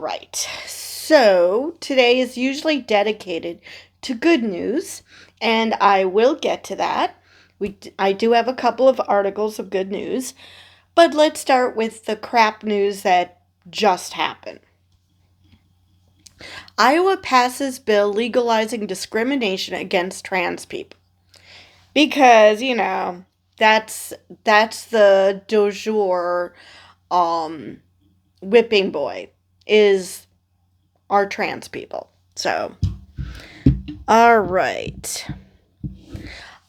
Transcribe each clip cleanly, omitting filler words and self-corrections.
right. So today is usually dedicated to good news, and I will get to that. I do have a couple of articles of good news, but let's start with the crap news that just happened. Iowa passes bill legalizing discrimination against trans people. Because, that's the du jour um whipping boy is are trans people. So, all right.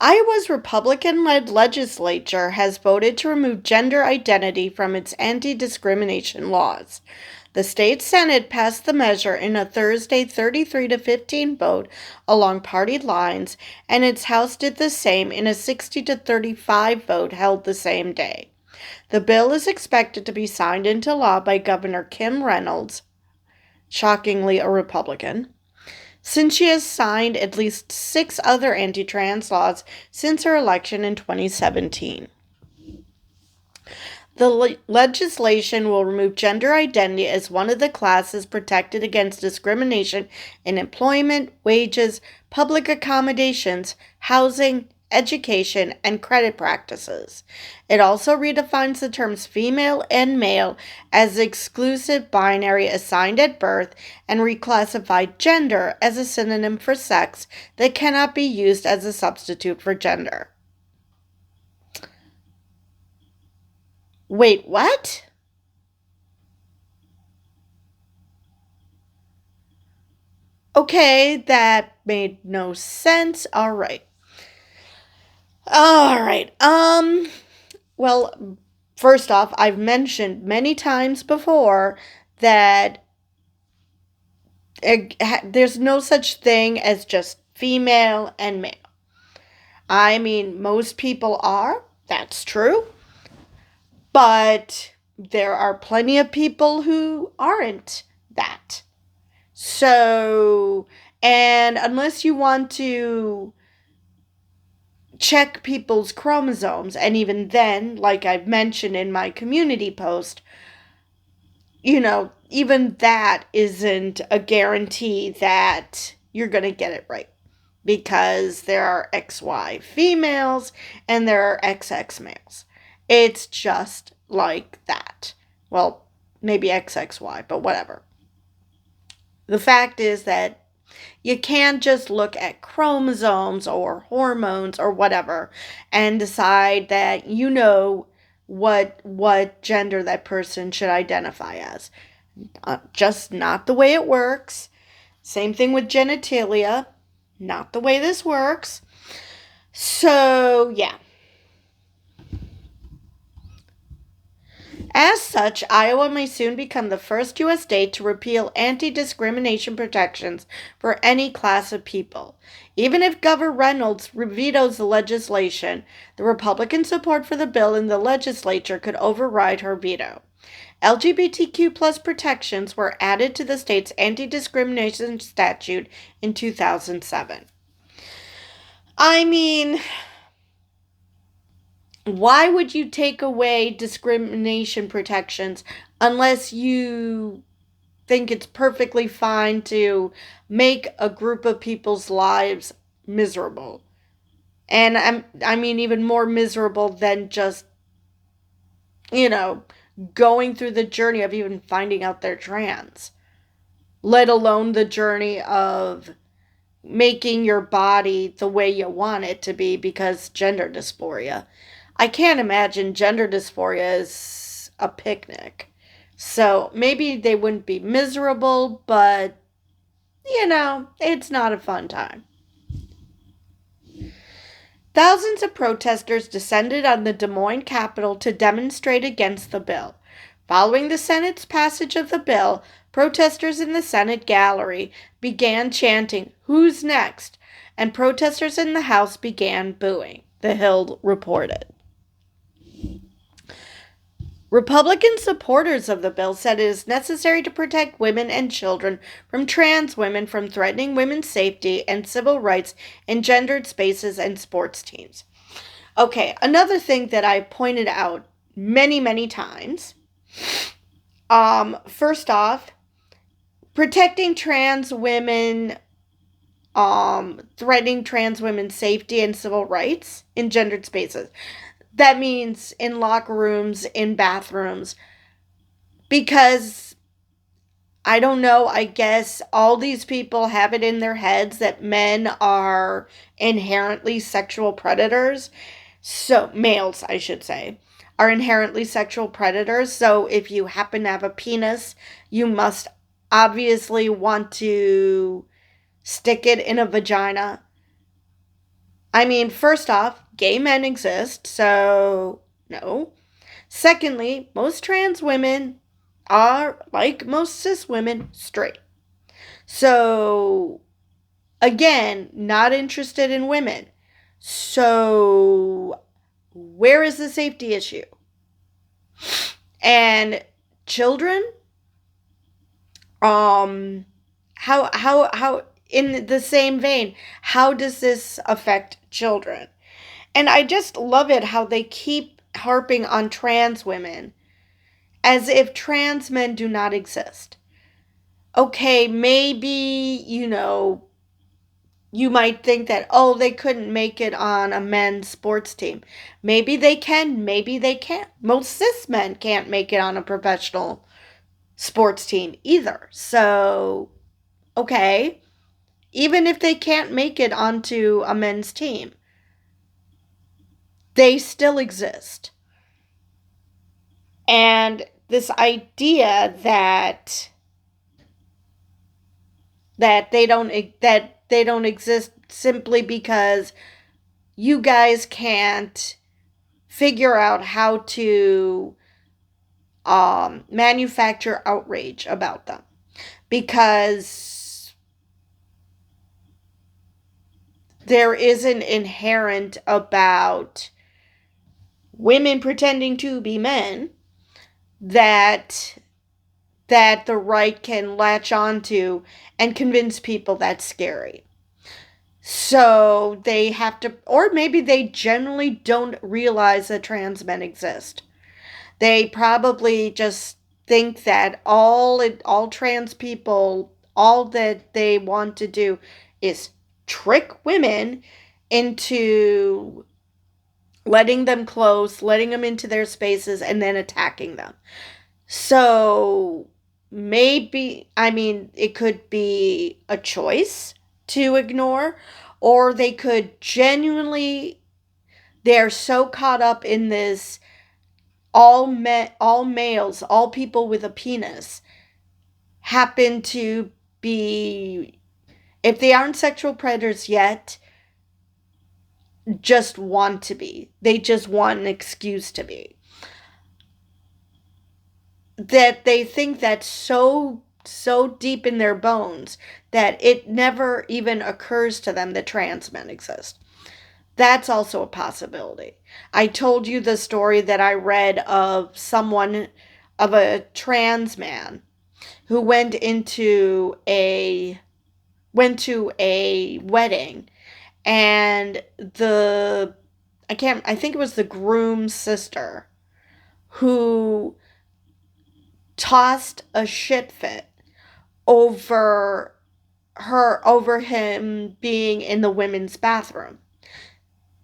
Iowa's Republican led legislature has voted to remove gender identity from its anti discrimination laws. The state Senate passed the measure in a Thursday 33 to 15 vote along party lines, and its House did the same in a 60 to 35 vote held the same day. The bill is expected to be signed into law by Governor Kim Reynolds, shockingly a Republican, since she has signed at least 6 other anti-trans laws since her election in 2017. The legislation will remove gender identity as one of the classes protected against discrimination in employment, wages, public accommodations, housing, education, and credit practices. It also redefines the terms female and male as exclusive binary assigned at birth and reclassified gender as a synonym for sex that cannot be used as a substitute for gender. Wait, what? Okay, that made no sense. All right. All right. Well, first off, I've mentioned many times before that there's no such thing as just female and male. I mean, most people are. That's true. But there are plenty of people who aren't that. So, and unless you want to check people's chromosomes, and even then, like I've mentioned in my community post, even that isn't a guarantee that you're going to get it right. Because there are XY females and there are XX males. It's just like that. Well, maybe XXY, but whatever. The fact is that you can't just look at chromosomes or hormones or whatever and decide that you know what gender that person should identify as. Just not the way it works. Same thing with genitalia. Not the way this works. So, yeah. As such, Iowa may soon become the first U.S. state to repeal anti-discrimination protections for any class of people. Even if Governor Reynolds vetoes the legislation, the Republican support for the bill in the legislature could override her veto. LGBTQ plus protections were added to the state's anti-discrimination statute in 2007. I mean, why would you take away discrimination protections unless you think it's perfectly fine to make a group of people's lives miserable? And I mean even more miserable than just, going through the journey of even finding out they're trans. Let alone the journey of making your body the way you want it to be because gender dysphoria. I can't imagine gender dysphoria is a picnic. So maybe they wouldn't be miserable, but, it's not a fun time. Thousands of protesters descended on the Des Moines Capitol to demonstrate against the bill. Following the Senate's passage of the bill, protesters in the Senate gallery began chanting, "Who's next?" and protesters in the House began booing, The Hill reported. Republican supporters of the bill said it is necessary to protect women and children from trans women from threatening women's safety and civil rights in gendered spaces and sports teams. Okay, another thing that I pointed out many, many times. First off, protecting trans women, threatening trans women's safety and civil rights in gendered spaces. That means in locker rooms, in bathrooms, because I don't know, I guess all these people have it in their heads that men are inherently sexual predators. So, males, I should say, are inherently sexual predators. So, if you happen to have a penis, you must obviously want to stick it in a vagina. I mean, first off, gay men exist, so no. Secondly, most trans women are, like most cis women, straight. So, again, not interested in women. So, where is the safety issue? And children, how in the same vein, how does this affect children? And I just love it how they keep harping on trans women as if trans men do not exist. Okay, maybe, you might think that, oh, they couldn't make it on a men's sports team. Maybe they can, maybe they can't. Most cis men can't make it on a professional sports team either. So, okay, even if they can't make it onto a men's team, they still exist. And this idea that they don't exist simply because you guys can't figure out how to manufacture outrage about them, because there isn't inherent about women pretending to be men that the right can latch onto and convince people that's scary. So they have to, or maybe they generally don't realize that trans men exist. They probably just think that all trans people, all that they want to do is trick women into letting them close, letting them into their spaces, and then attacking them. So maybe, I mean, it could be a choice to ignore, or they could genuinely, they're so caught up in this all males, all people with a penis happen to be, if they aren't sexual predators yet, just want to be. They just want an excuse to be. That they think that's so deep in their bones that it never even occurs to them that trans men exist. That's also a possibility. I told you the story that I read of a trans man who went to a wedding, and I think it was the groom's sister who tossed a shit fit over him being in the women's bathroom.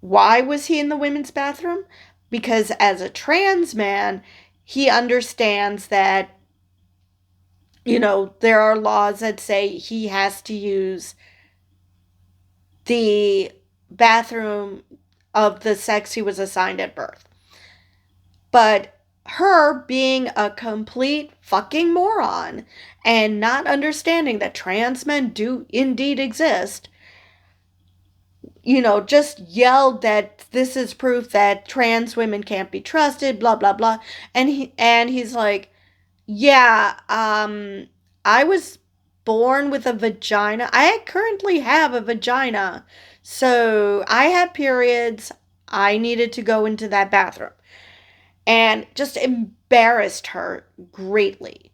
Why was he in the women's bathroom? Because as a trans man, he understands that, there are laws that say he has to use the bathroom of the sex he was assigned at birth. But her being a complete fucking moron and not understanding that trans men do indeed exist, just yelled that this is proof that trans women can't be trusted, blah, blah, blah. And he's like, yeah, I was born with a vagina. I currently have a vagina. So I have periods. I needed to go into that bathroom. And just embarrassed her greatly.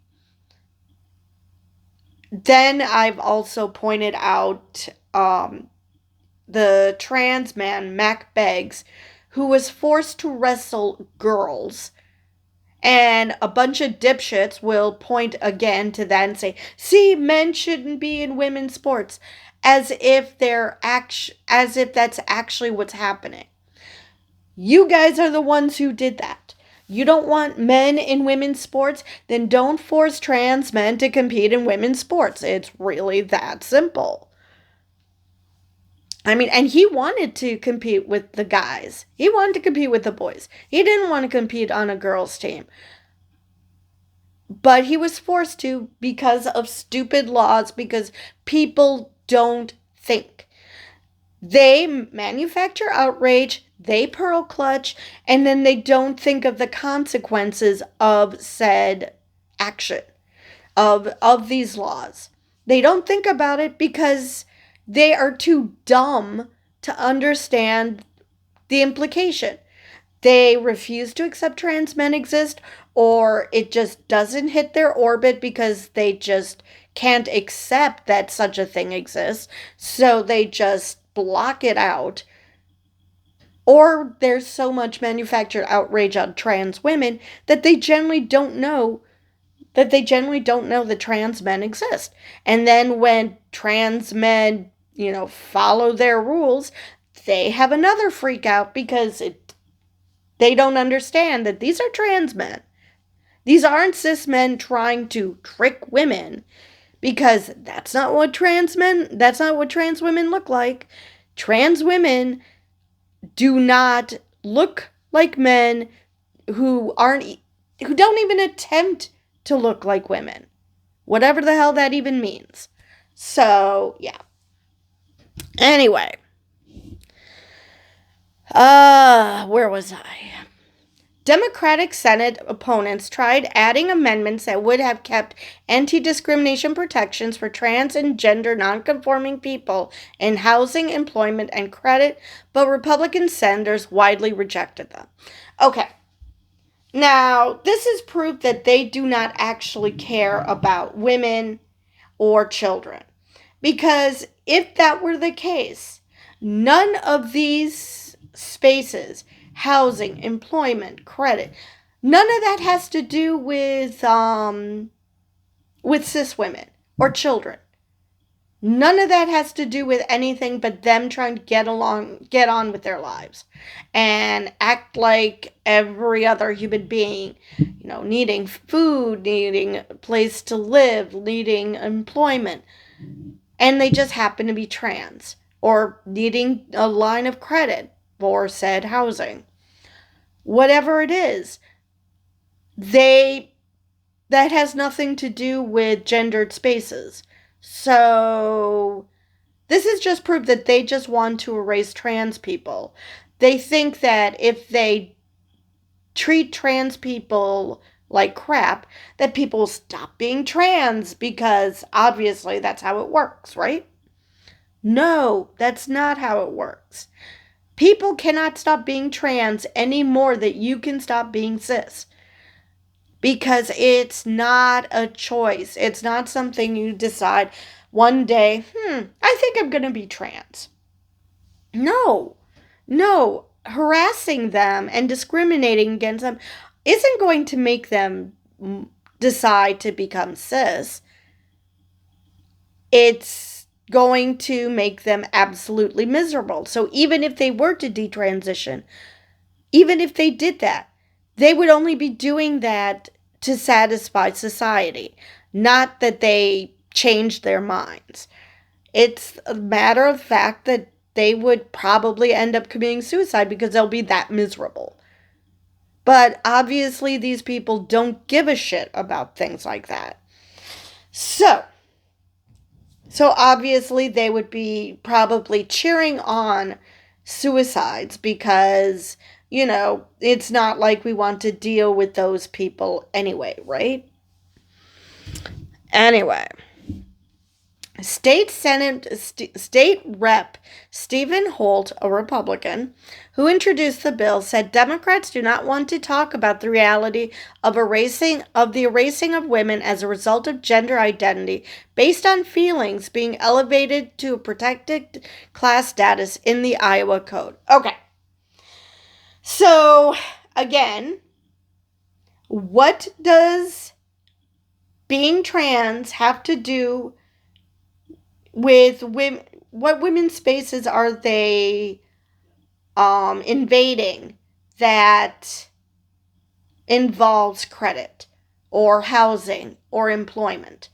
Then I've also pointed out the trans man, Mac Beggs, who was forced to wrestle girls And a bunch of dipshits will point again to that and say, see, men shouldn't be in women's sports, as if as if that's actually what's happening. You guys are the ones who did that. You don't want men in women's sports? Then don't force trans men to compete in women's sports. It's really that simple. I mean, and he wanted to compete with the guys. He wanted to compete with the boys. He didn't want to compete on a girls' team. But he was forced to because of stupid laws, because people don't think. They manufacture outrage, they pearl clutch, and then they don't think of the consequences of said action, of these laws. They don't think about it because they are too dumb to understand the implication. They refuse to accept trans men exist, or it just doesn't hit their orbit because they just can't accept that such a thing exists, so they just block it out. Or there's so much manufactured outrage on trans women that they generally don't know that trans men exist. And then when trans men, follow their rules, they have another freak out because they don't understand that these are trans men. These aren't cis men trying to trick women, because that's not what trans women look like. Trans women do not look like men who don't even attempt to look like women. Whatever the hell that even means. So, yeah. Anyway. Where was I? Democratic Senate opponents tried adding amendments that would have kept anti-discrimination protections for trans and gender nonconforming people in housing, employment, and credit, but Republican senators widely rejected them. Okay. Now, this is proof that they do not actually care about women or children. Because if that were the case, none of these spaces, housing, employment, credit, none of that has to do with cis women or children. None of that has to do with anything but them trying to get on with their lives and act like every other human being, needing food, needing a place to live, needing employment. And they just happen to be trans or needing a line of credit for said housing. Whatever it is, that has nothing to do with gendered spaces. So this is just proof that they just want to erase trans people. They think that if they treat trans people like crap, that people will stop being trans, because obviously that's how it works, right? No, that's not how it works. People cannot stop being trans any more than you can stop being cis. Because it's not a choice. It's not something you decide one day, I think I'm going to be trans. No. Harassing them and discriminating against them isn't going to make them decide to become cis. It's going to make them absolutely miserable. So even if they were to detransition, even if they did that, they would only be doing that to satisfy society, not that they changed their minds. It's a matter of fact that they would probably end up committing suicide because they'll be that miserable. But obviously these people don't give a shit about things like that. So obviously they would be probably cheering on suicides because, it's not like we want to deal with those people anyway, right? Anyway. State Rep. Stephen Holt, a Republican, who introduced the bill, said Democrats do not want to talk about the reality of the erasing of women as a result of gender identity based on feelings being elevated to a protected class status in the Iowa Code. Okay. So, again, What does being trans have to do with women? What women's spaces are they invading that involves credit or housing or employment?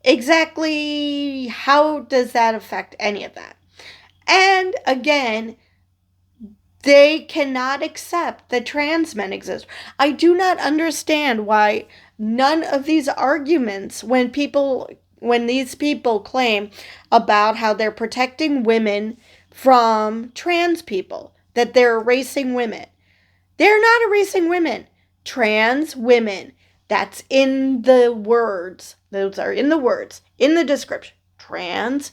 Exactly how does that affect any of that? And again, they cannot accept that trans men exist. I do not understand why none of these arguments, when these people claim about how they're protecting women from trans people, that they're erasing women. They're not erasing women. Trans women. That's in the words. Those are in the words, in the description. Trans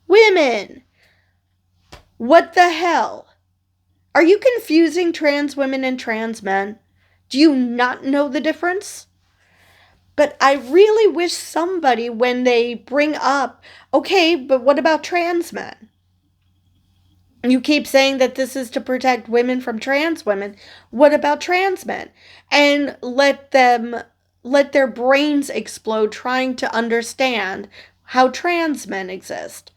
women. What the hell? Are you confusing trans women and trans men? Do you not know the difference? But I really wish somebody, when they bring up, okay, but what about trans men? You keep saying that this is to protect women from trans women. What about trans men? And let their brains explode trying to understand how trans men exist.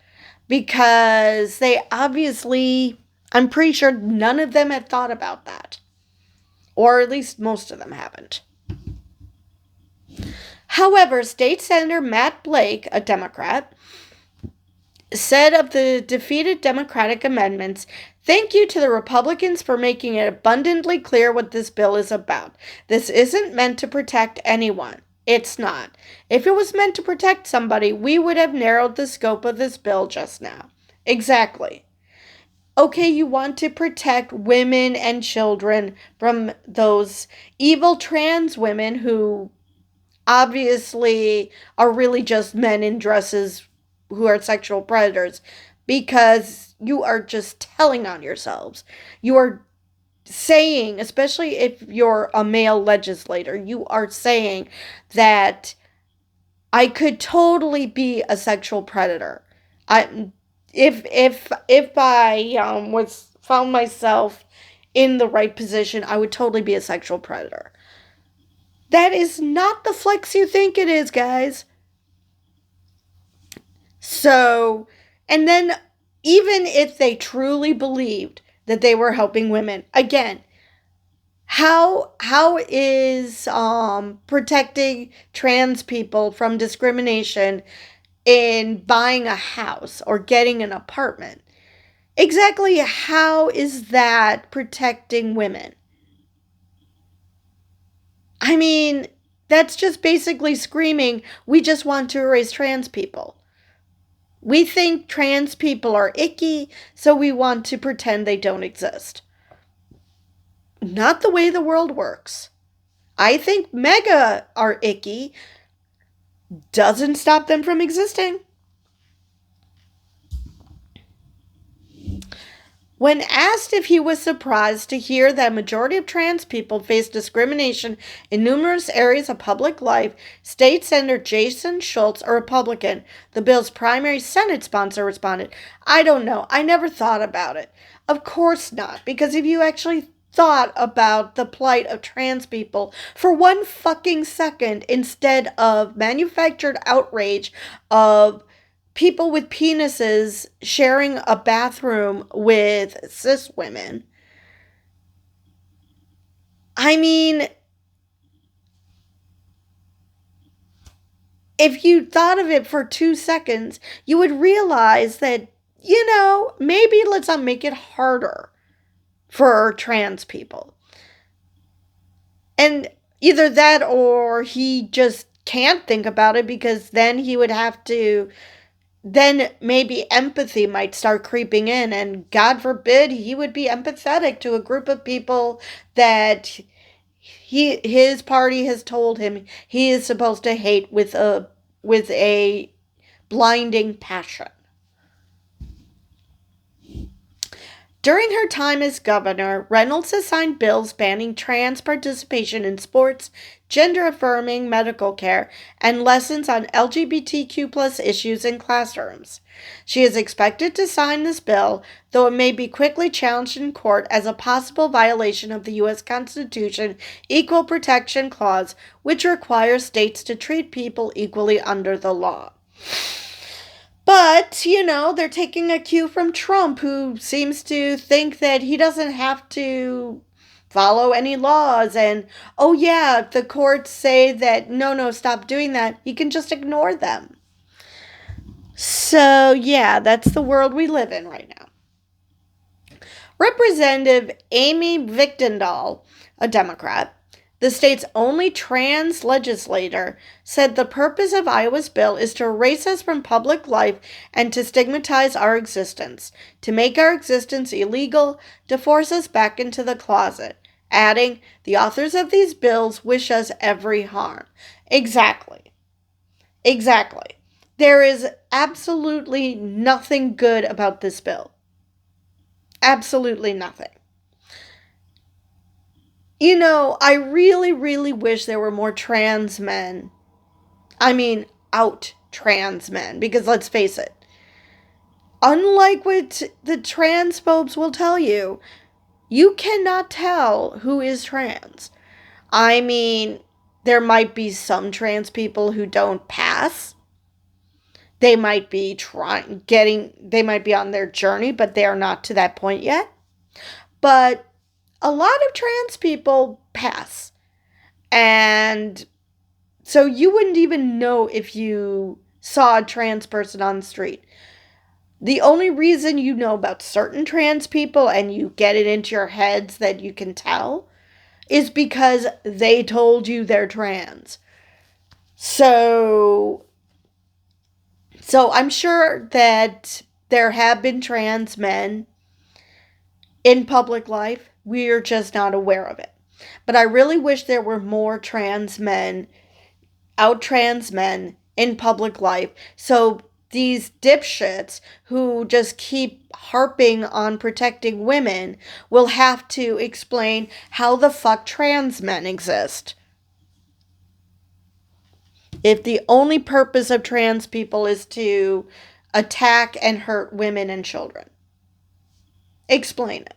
Because they obviously, I'm pretty sure none of them had thought about that. Or at least most of them haven't. However, State Senator Matt Blake, a Democrat, said of the defeated Democratic amendments, "Thank you to the Republicans for making it abundantly clear what this bill is about. This isn't meant to protect anyone. It's not. If it was meant to protect somebody, we would have narrowed the scope of this bill just now." Exactly. Okay, you want to protect women and children from those evil trans women who obviously are really just men in dresses who are sexual predators, because you are just telling on yourselves. You are saying, especially if you're a male legislator, you are saying that I could totally be a sexual predator. I if I was found myself in the right position, I would totally be a sexual predator. That is not the flex you think it is, guys. So, and then even if they truly believed that they were helping women, again, how is protecting trans people from discrimination in buying a house or getting an apartment? Exactly how is that protecting women? I mean, that's just basically screaming, we just want to erase trans people. We think trans people are icky, so we want to pretend they don't exist. Not the way the world works. I think mega are icky. Doesn't stop them from existing. When asked if he was surprised to hear that a majority of trans people face discrimination in numerous areas of public life, State Senator Jason Schultz, a Republican, the bill's primary Senate sponsor, responded, "I don't know. I never thought about it." Of course not, because if you actually thought about the plight of trans people for one fucking second instead of manufactured outrage of people with penises sharing a bathroom with cis women. I mean, if you thought of it for 2 seconds, you would realize that, maybe let's not make it harder for trans people. And either that or he just can't think about it, because then he would have to, then maybe empathy might start creeping in, and God forbid he would be empathetic to a group of people that his party has told him he is supposed to hate with a blinding passion. During her time as governor, Reynolds has signed bills banning trans participation in sports, gender affirming medical care, and lessons on LGBTQ issues in classrooms. She is expected to sign this bill, though it may be quickly challenged in court as a possible violation of the U.S. Constitution Equal Protection Clause, which requires states to treat people equally under the law. But, they're taking a cue from Trump, who seems to think that he doesn't have to follow any laws. And, oh yeah, the courts say that, no, stop doing that. He can just ignore them. So, yeah, that's the world we live in right now. Representative Amy Victendahl, a Democrat, the state's only trans legislator, said the purpose of Iowa's bill is to erase us from public life and to stigmatize our existence, to make our existence illegal, to force us back into the closet, adding, the authors of these bills wish us every harm. Exactly. There is absolutely nothing good about this bill. Absolutely nothing. I really, really wish there were more trans men. Out trans men. Because let's face it, unlike what the transphobes will tell you, you cannot tell who is trans. There might be some trans people who don't pass. They might be they might be on their journey, but they are not to that point yet. But a lot of trans people pass. And so you wouldn't even know if you saw a trans person on the street. The only reason you know about certain trans people and you get it into your heads that you can tell is because they told you they're trans. So I'm sure that there have been trans men in public life. We're just not aware of it. But I really wish there were more trans men in public life. So these dipshits who just keep harping on protecting women will have to explain how the fuck trans men exist. If the only purpose of trans people is to attack and hurt women and children. Explain it.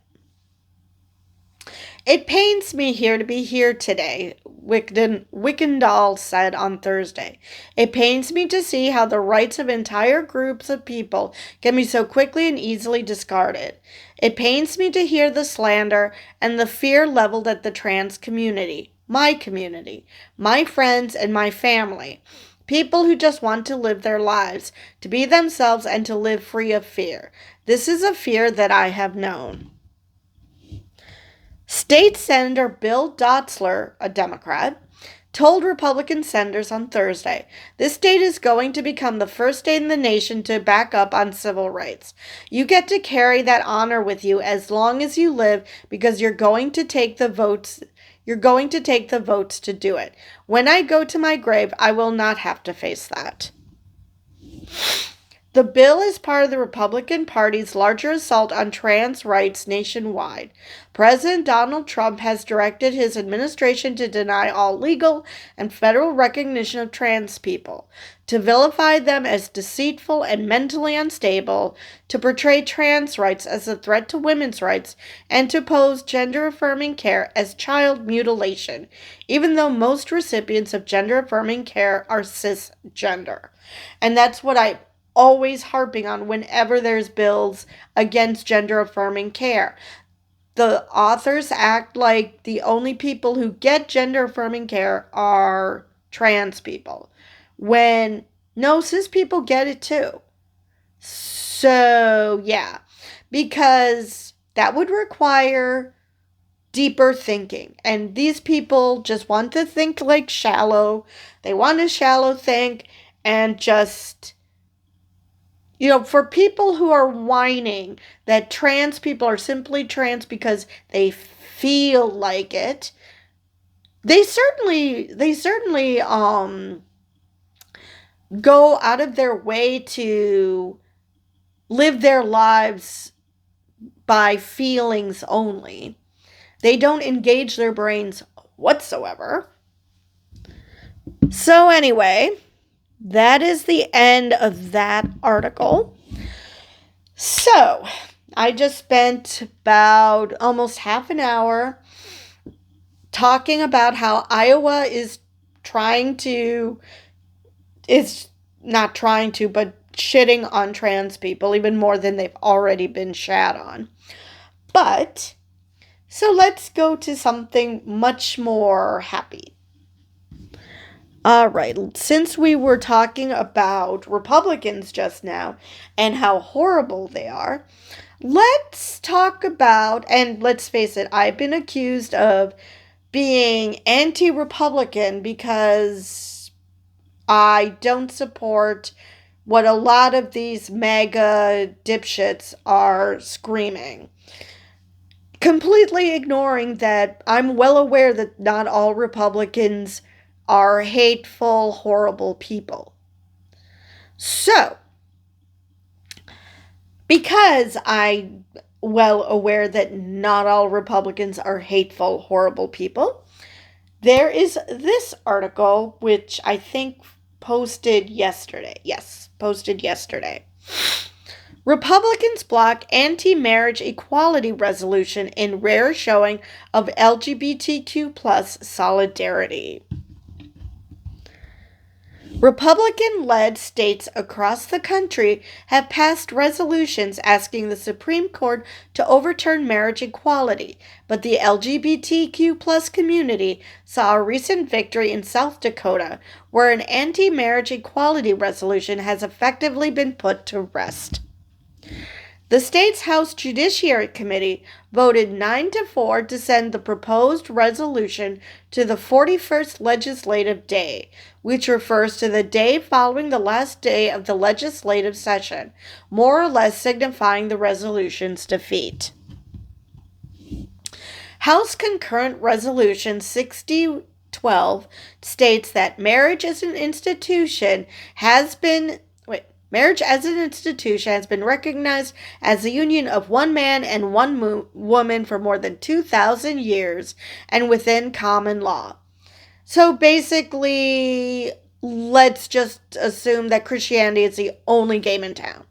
It pains me to be here today, Wickendall said on Thursday. It pains me to see how the rights of entire groups of people can be so quickly and easily discarded. It pains me to hear the slander and the fear leveled at the trans community, my friends, and my family. People who just want to live their lives, to be themselves, and to live free of fear. This is a fear that I have known. State Senator Bill Dotzler, a Democrat, told Republican senators on Thursday, this state is going to become the first state in the nation to back up on civil rights. You get to carry that honor with you as long as you live because you're going to take the votes. You're going to take the votes to do it. When I go to my grave, I will not have to face that. The bill is part of the Republican Party's larger assault on trans rights nationwide. President Donald Trump has directed his administration to deny all legal and federal recognition of trans people, to vilify them as deceitful and mentally unstable, to portray trans rights as a threat to women's rights, and to pose gender-affirming care as child mutilation, even though most recipients of gender-affirming care are cisgender. And that's what I always harping on whenever there's bills against gender-affirming care. The authors act like the only people who get gender-affirming care are trans people, when no, cis people get it too. So, yeah, because that would require deeper thinking. And these people just want to think like shallow. They want to shallow think and just, for people who are whining that trans people are simply trans because they feel like it, they certainly go out of their way to live their lives by feelings only. They don't engage their brains whatsoever. So anyway, that is the end of that article. So, I just spent about almost half an hour talking about how Iowa is not trying to, but shitting on trans people even more than they've already been shat on. But, so let's go to something much more happy. All right, since we were talking about Republicans just now and how horrible they are, let's talk about, and let's face it, I've been accused of being anti-Republican because I don't support what a lot of these MAGA dipshits are screaming. Completely ignoring that I'm well aware that not all Republicans are hateful, horrible people. So, because I'm well aware that not all Republicans are hateful, horrible people, there is this article, which I think posted yesterday. Yes, posted yesterday. Republicans block anti-marriage equality resolution in rare showing of LGBTQ plus solidarity. Republican-led states across the country have passed resolutions asking the Supreme Court to overturn marriage equality, but the LGBTQ plus community saw a recent victory in South Dakota, where an anti-marriage equality resolution has effectively been put to rest. The state's House Judiciary Committee voted 9-4 to send the proposed resolution to the 41st legislative day, which refers to the day following the last day of the legislative session, more or less signifying the resolution's defeat. House Concurrent Resolution 6012 states that marriage as an institution has been recognized as the union of one man and one woman for more than 2,000 years and within common law. So basically, let's just assume that Christianity is the only game in town.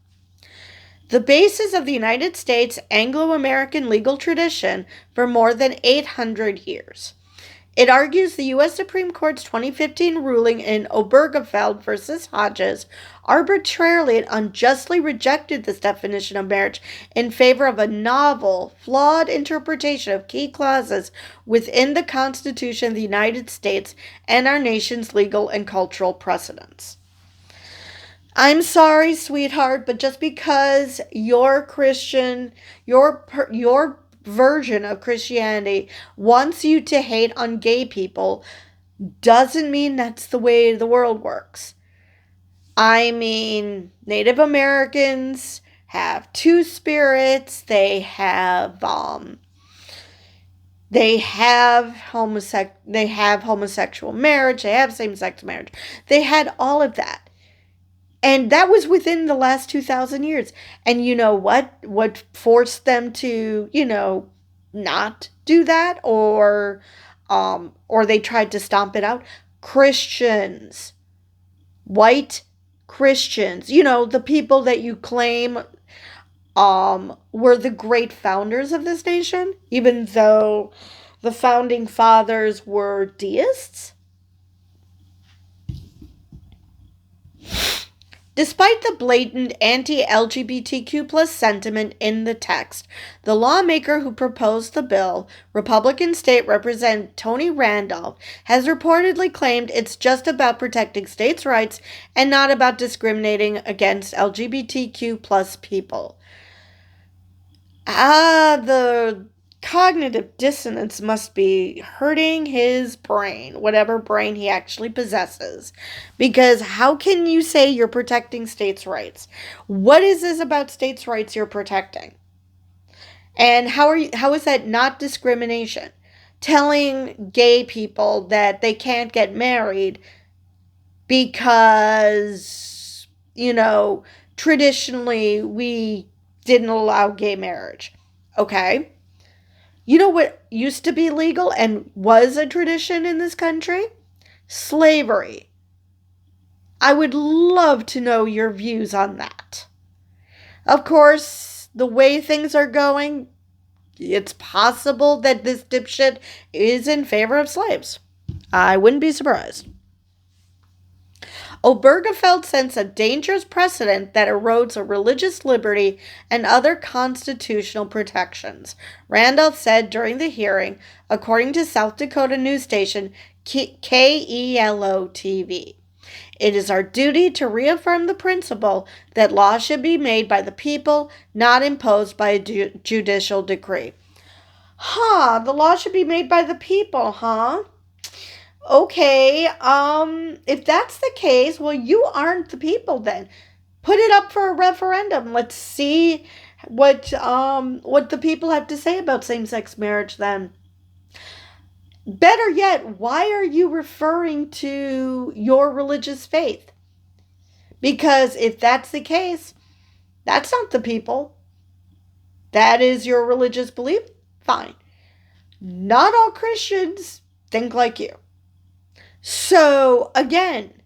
The basis of the United States Anglo-American legal tradition for more than 800 years. It argues the U.S. Supreme Court's 2015 ruling in Obergefell v. Hodges arbitrarily and unjustly rejected this definition of marriage in favor of a novel, flawed interpretation of key clauses within the Constitution of the United States and our nation's legal and cultural precedents. I'm sorry, sweetheart, but just because you're Christian, your version of Christianity wants you to hate on gay people doesn't mean that's the way the world works. I mean, Native Americans have two spirits. They have homosexual marriage. They have same-sex marriage. They had all of that. And that was within the last 2,000 years. And you know what? What forced them to, not do that? Or they tried to stomp it out? Christians. White Christians. The people that you claim were the great founders of this nation. Even though the founding fathers were deists. Despite the blatant anti-LGBTQ plus sentiment in the text, the lawmaker who proposed the bill, Republican State Representative Tony Randolph, has reportedly claimed it's just about protecting states' rights and not about discriminating against LGBTQ plus people. The cognitive dissonance must be hurting his brain, whatever brain he actually possesses. Because how can you say you're protecting states' rights? What is this about states' rights you're protecting? And how is that not discrimination? Telling gay people that they can't get married because, traditionally we didn't allow gay marriage. Okay? You know what used to be legal and was a tradition in this country? Slavery. I would love to know your views on that. Of course, the way things are going, it's possible that this dipshit is in favor of slaves. I wouldn't be surprised. Obergefell sets a dangerous precedent that erodes a religious liberty and other constitutional protections, Randolph said during the hearing, according to South Dakota news station KELO TV. It is our duty to reaffirm the principle that law should be made by the people, not imposed by a judicial decree. The law should be made by the people, Okay, if that's the case, well, you aren't the people then. Put it up for a referendum. Let's see what the people have to say about same-sex marriage then. Better yet, why are you referring to your religious faith? Because if that's the case, that's not the people. That is your religious belief? Fine. Not all Christians think like you. So, again,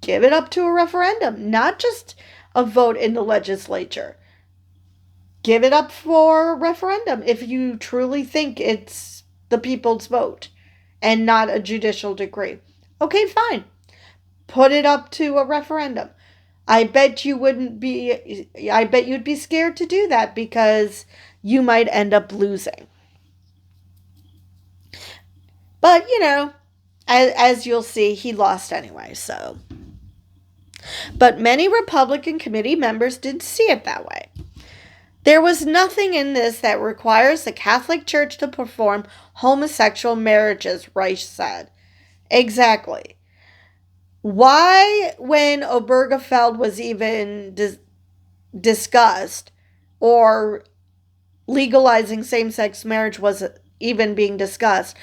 give it up to a referendum, not just a vote in the legislature. Give it up for a referendum if you truly think it's the people's vote and not a judicial decree. Okay, fine. Put it up to a referendum. I bet you'd be scared to do that because you might end up losing. But, as you'll see, he lost anyway, so. But many Republican committee members didn't see it that way. There was nothing in this that requires the Catholic Church to perform homosexual marriages, Reich said. Exactly. Why, when Obergefell was even discussed, or legalizing same-sex marriage was even being discussed,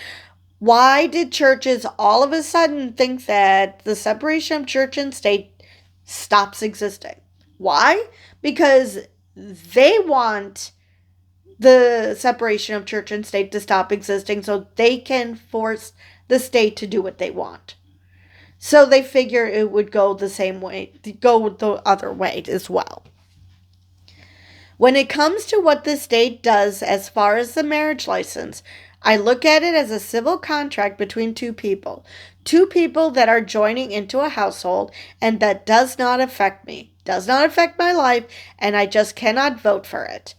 why did churches all of a sudden think that the separation of church and state stops existing? Why? Because they want the separation of church and state to stop existing so they can force the state to do what they want. So they figure it would go the same way, go the other way as well. When it comes to what the state does as far as the marriage license, I look at it as a civil contract between two people that are joining into a household, and that does not affect me, does not affect my life, and I just cannot vote for it.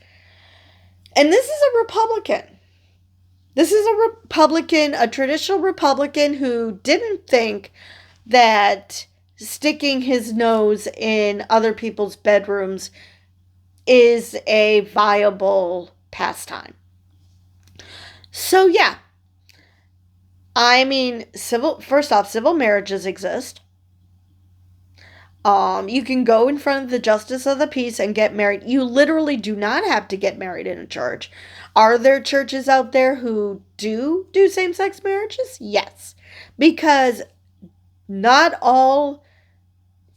And this is a Republican. This is a Republican, a traditional Republican who didn't think that sticking his nose in other people's bedrooms is a viable pastime. So, yeah. I mean, first off, civil marriages exist. You can go in front of the justice of the peace and get married. You literally do not have to get married in a church. Are there churches out there who do same-sex marriages? Yes. Because not all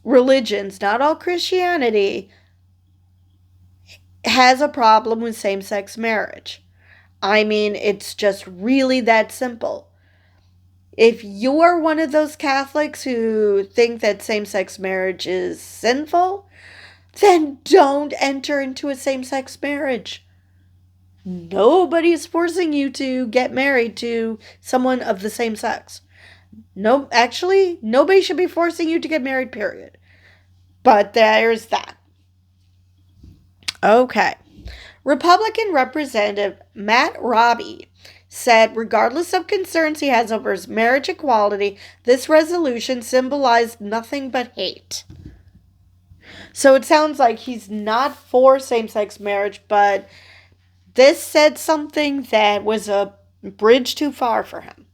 religions, not all Christianity has a problem with same-sex marriage. I mean, it's just really that simple. If you're one of those Catholics who think that same-sex marriage is sinful, then don't enter into a same-sex marriage. Nobody's forcing you to get married to someone of the same sex. No, actually, nobody should be forcing you to get married, period. But there's that. Okay. Republican Representative Matt Robbie said regardless of concerns he has over his marriage equality, this resolution symbolized nothing but hate. So it sounds like he's not for same-sex marriage, but this said something that was a bridge too far for him.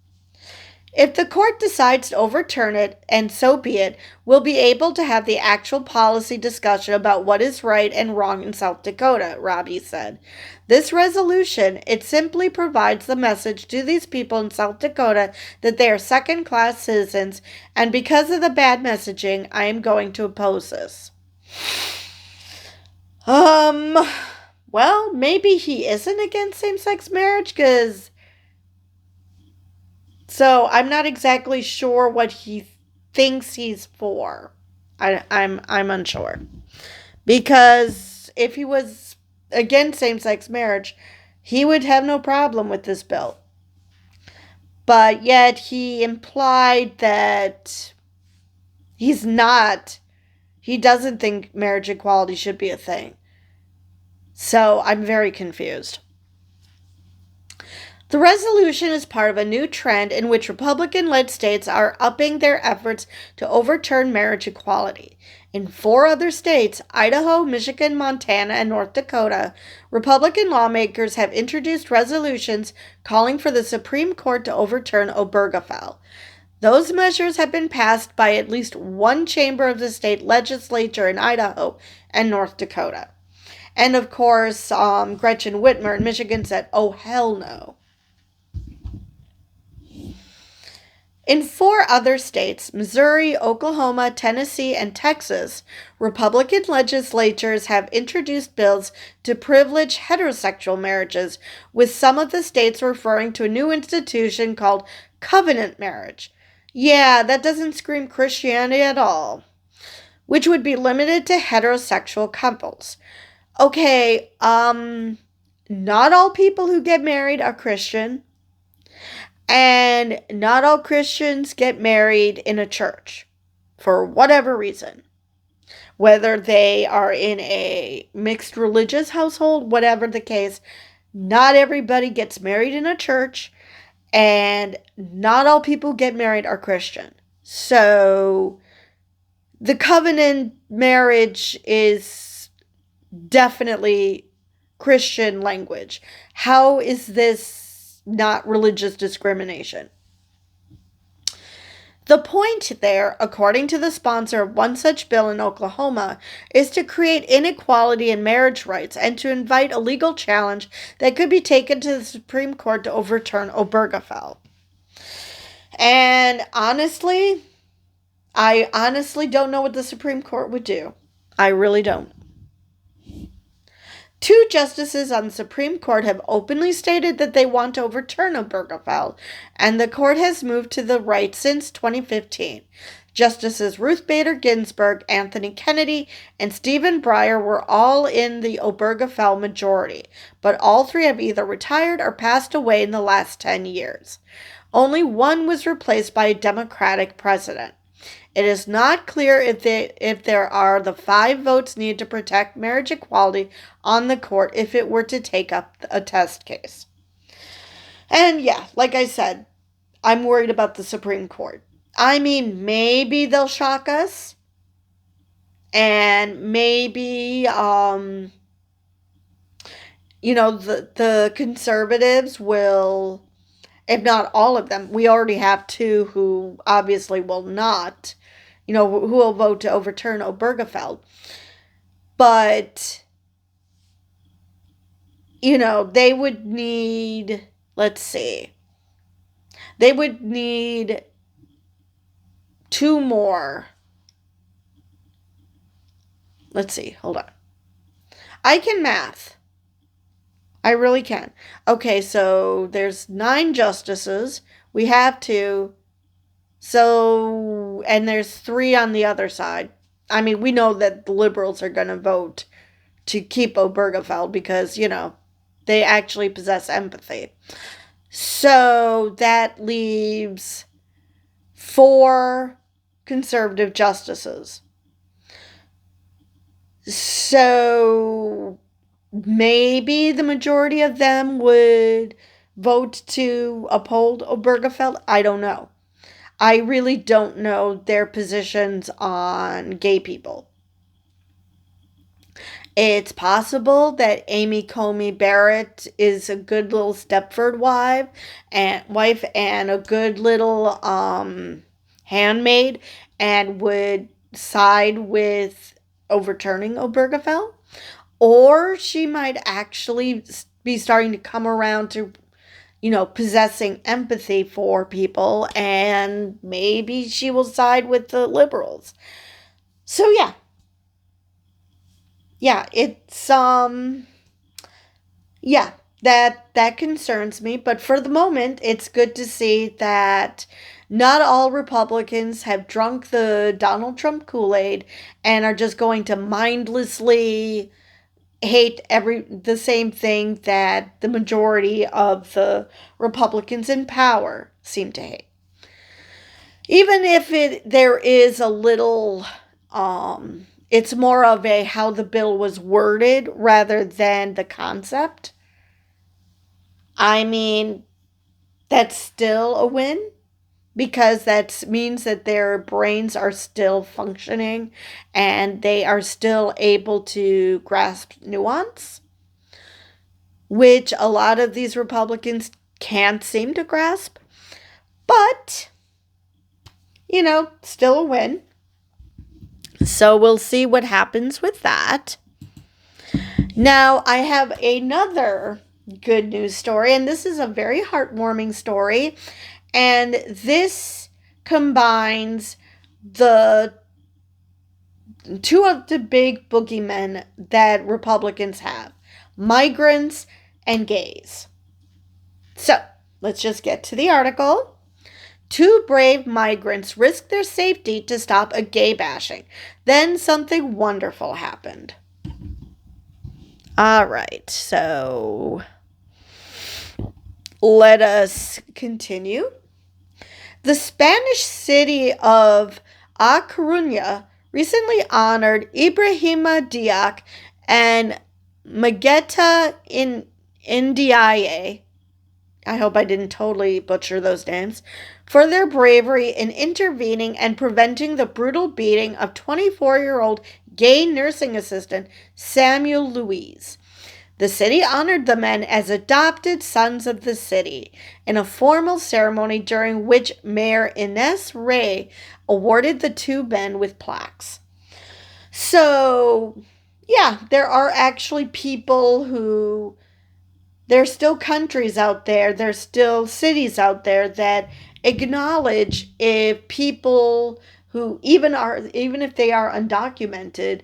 If the court decides to overturn it, and so be it, we'll be able to have the actual policy discussion about what is right and wrong in South Dakota, Robbie said. This resolution, it simply provides the message to these people in South Dakota that they are second-class citizens, and because of the bad messaging, I am going to oppose this. well, maybe he isn't against same-sex marriage, because so I'm not exactly sure what he thinks he's for. I'm unsure. Because if he was against same-sex marriage, he would have no problem with this bill. But yet he implied that he's not. He doesn't think marriage equality should be a thing. So I'm very confused. The resolution is part of a new trend in which Republican led states are upping their efforts to overturn marriage equality. In 4 other states, Idaho, Michigan, Montana, and North Dakota, Republican lawmakers have introduced resolutions calling for the Supreme Court to overturn Obergefell. Those measures have been passed by at least one chamber of the state legislature in Idaho and North Dakota. And of course, Gretchen Whitmer in Michigan said, oh, hell no. In 4 other states, Missouri, Oklahoma, Tennessee, and Texas, Republican legislatures have introduced bills to privilege heterosexual marriages, with some of the states referring to a new institution called covenant marriage. Yeah, that doesn't scream Christianity at all. Which would be limited to heterosexual couples. Okay, not all people who get married are Christian. And not all Christians get married in a church for whatever reason. Whether they are in a mixed religious household, whatever the case, not everybody gets married in a church, and not all people get married are Christian. So the covenant marriage is definitely Christian language. How is this not religious discrimination? The point there, according to the sponsor of one such bill in Oklahoma, is to create inequality in marriage rights and to invite a legal challenge that could be taken to the Supreme Court to overturn Obergefell. And I honestly don't know what the Supreme Court would do. I really don't. 2 justices on the Supreme Court have openly stated that they want to overturn Obergefell, and the court has moved to the right since 2015. Justices Ruth Bader Ginsburg, Anthony Kennedy, and Stephen Breyer were all in the Obergefell majority, but all 3 have either retired or passed away in the last 10 years. Only one was replaced by a Democratic president. It is not clear if there are the 5 votes needed to protect marriage equality on the court if it were to take up a test case. And yeah, like I said, I'm worried about the Supreme Court. I mean, maybe they'll shock us. And maybe, the conservatives will, if not all of them, we already have 2 who obviously will not, who will vote to overturn Obergefell. But, they would need, they would need 2 more. Let's see, hold on. I can math. I really can. Okay, so there's 9 justices. We have 2. So, and there's 3 on the other side. I mean, we know that the liberals are going to vote to keep Obergefell because, they actually possess empathy. So that leaves 4 conservative justices. So maybe the majority of them would vote to uphold Obergefell. I don't know. I really don't know their positions on gay people. It's possible that Amy Coney Barrett is a good little Stepford wife and a good little handmaid and would side with overturning Obergefell. Or she might actually be starting to come around to, possessing empathy for people, and maybe she will side with the liberals. So yeah, it's Yeah, that concerns me, but for the moment it's good to see that not all Republicans have drunk the Donald Trump Kool-Aid and are just going to mindlessly hate the same thing that the majority of the Republicans in power seem to hate. Even if there is a little it's more of a how the bill was worded rather than the concept. I mean, that's still a win because that means that their brains are still functioning and they are still able to grasp nuance, which a lot of these Republicans can't seem to grasp. But, still a win. So we'll see what happens with that. Now, I have another good news story, and this is a very heartwarming story. And this combines the two of the big boogeymen that Republicans have: migrants and gays. So, let's just get to the article. Two brave migrants risked their safety to stop a gay bashing. Then something wonderful happened. All right, so let us continue. The Spanish city of A Coruña recently honored Ibrahima Diak and Mageta Ndiaye, I hope I didn't totally butcher those names, for their bravery in intervening and preventing the brutal beating of 24-year-old gay nursing assistant Samuel Luis. The city honored the men as adopted sons of the city in a formal ceremony during which Mayor Ines Rey awarded the two men with plaques. So, yeah, there are actually people who, there's still countries out there, there's still cities out there that acknowledge if people who even if they are undocumented,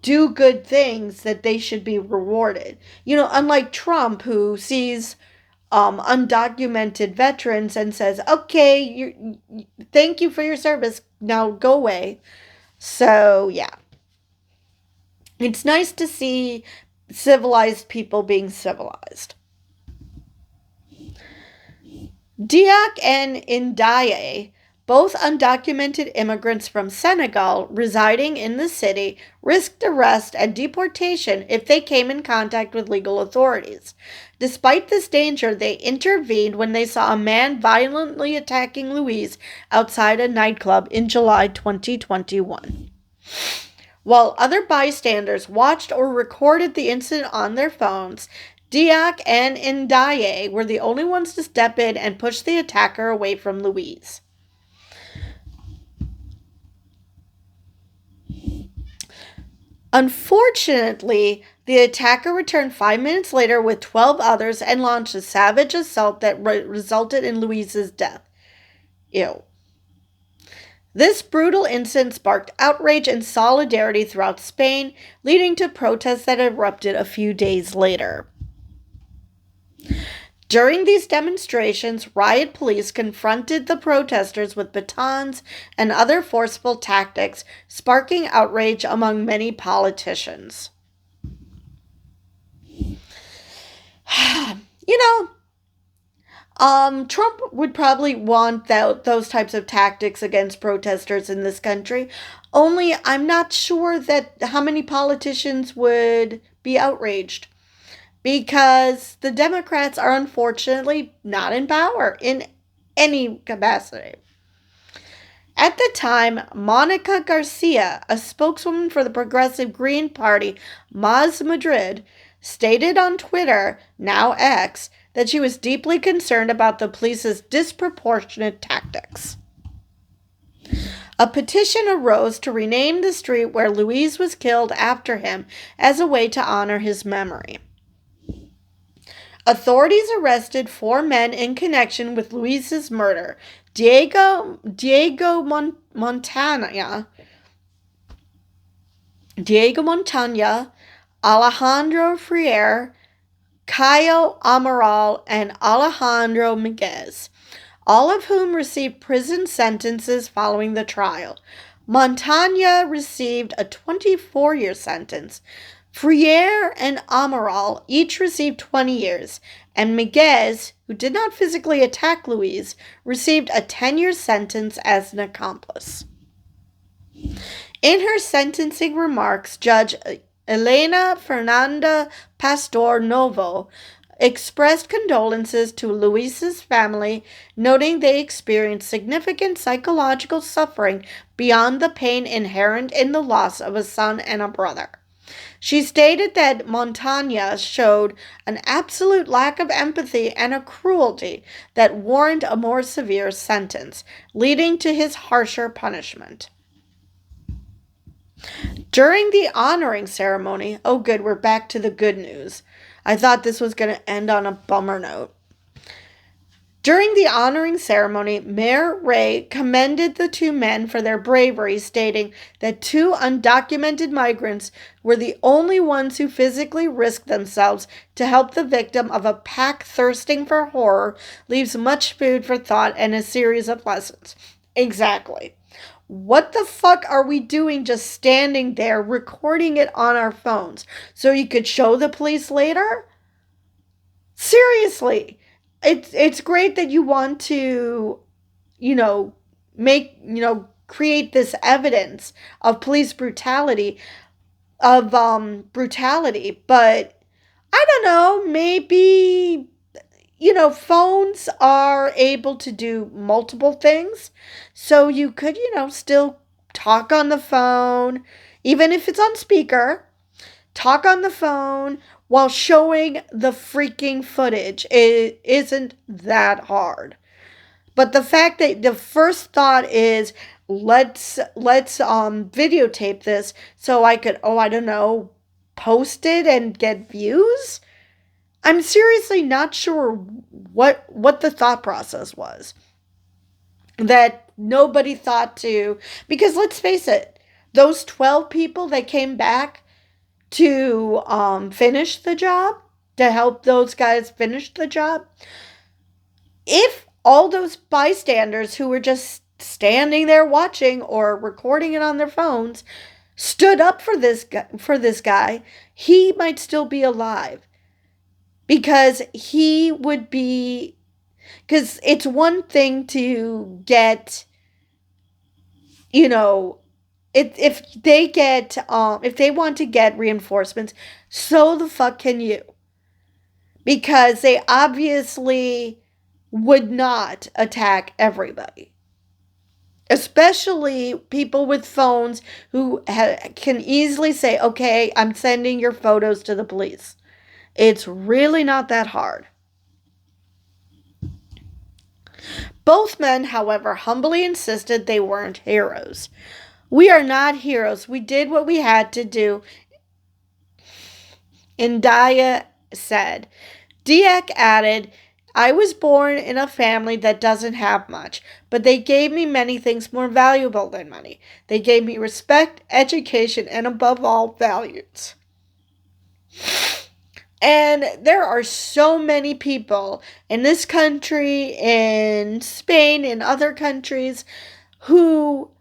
do good things, that they should be rewarded. Unlike Trump, who sees undocumented veterans and says, "Okay, thank you for your service. Now go away." So yeah, it's nice to see civilized people being civilized. Diak and Ndiaye, both undocumented immigrants from Senegal residing in the city, risked arrest and deportation if they came in contact with legal authorities. Despite this danger, they intervened when they saw a man violently attacking Louise outside a nightclub in July 2021. While other bystanders watched or recorded the incident on their phones, Diak and Ndiaye were the only ones to step in and push the attacker away from Louise. Unfortunately, the attacker returned 5 minutes later with 12 others and launched a savage assault that resulted in Louise's death. Ew. This brutal incident sparked outrage and solidarity throughout Spain, leading to protests that erupted a few days later. During these demonstrations, riot police confronted the protesters with batons and other forceful tactics, sparking outrage among many politicians. you know, Trump would probably want those types of tactics against protesters in this country. Only I'm not sure that how many politicians would be outraged, because the Democrats are unfortunately not in power in any capacity. At the time, Monica Garcia, a spokeswoman for the Progressive Green Party, Más Madrid, stated on Twitter, now X, that she was deeply concerned about the police's disproportionate tactics. A petition arose to rename the street where Luis was killed after him as a way to honor his memory. Authorities arrested 4 men in connection with Luis's murder: Diego Montana, Alejandro Freire, Cayo Amaral, and Alejandro Miguez, all of whom received prison sentences following the trial. Montaña received a 24-year sentence. Freire and Amaral each received 20 years, and Miguez, who did not physically attack Luis, received a 10-year sentence as an accomplice. In her sentencing remarks, Judge Elena Fernanda Pastor Novo expressed condolences to Luis's family, noting they experienced significant psychological suffering beyond the pain inherent in the loss of a son and a brother. She stated that Montaña showed an absolute lack of empathy and a cruelty that warrant a more severe sentence, leading to his harsher punishment. During the honoring ceremony, oh good, we're back to the good news. I thought this was going to end on a bummer note. During the honoring ceremony, Mayor Ray commended the two men for their bravery, stating that two undocumented migrants were the only ones who physically risked themselves to help the victim of a pack thirsting for horror, leaves much food for thought and a series of lessons. Exactly. What the fuck are we doing just standing there recording it on our phones so you could show the police later? Seriously. It's great that you want to, create this evidence of police brutality, but I don't know, maybe, phones are able to do multiple things. So you could, still talk on the phone, even if it's on speaker, talk on the phone while showing the freaking footage. It isn't that hard. But the fact that the first thought is, let's videotape this so I could, post it and get views. I'm seriously not sure what the thought process was. That nobody thought to, because let's face it, those 12 people that came back to finish the job, to help those guys finish the job, if all those bystanders who were just standing there watching or recording it on their phones stood up for this guy, he might still be alive. Because because it's one thing to get, if they want to get reinforcements, so the fuck can you. Because they obviously would not attack everybody. Especially people with phones who can easily say, okay, I'm sending your photos to the police. It's really not that hard. Both men, however, humbly insisted they weren't heroes. We are not heroes. We did what we had to do, Indaya said. Diak added, I was born in a family that doesn't have much, but they gave me many things more valuable than money. They gave me respect, education, and above all, values. And there are so many people in this country, in Spain, in other countries, who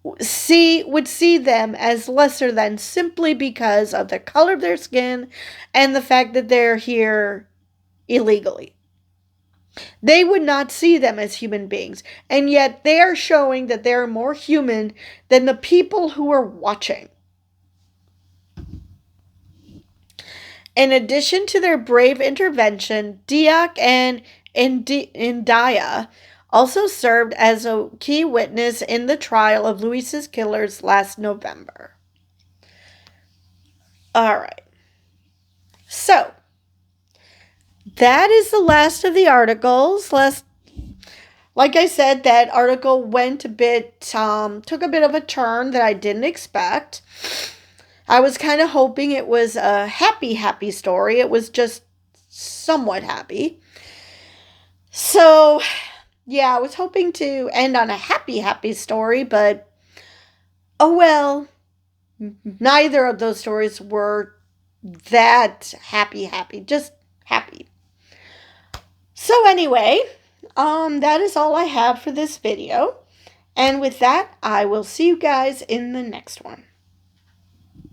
would see them as lesser than simply because of the color of their skin and the fact that they're here illegally. They would not see them as human beings, and yet they are showing that they are more human than the people who are watching. In addition to their brave intervention, Diak and Indaya also served as a key witness in the trial of Luis's killers last November. All right. So, that is the last of the articles. Like I said, that article went took a bit of a turn that I didn't expect. I was kind of hoping it was a happy story. It was just somewhat happy. So, yeah, I was hoping to end on a happy story, but oh well, neither of those stories were that happy, just happy. So anyway, that is all I have for this video. And with that, I will see you guys in the next one.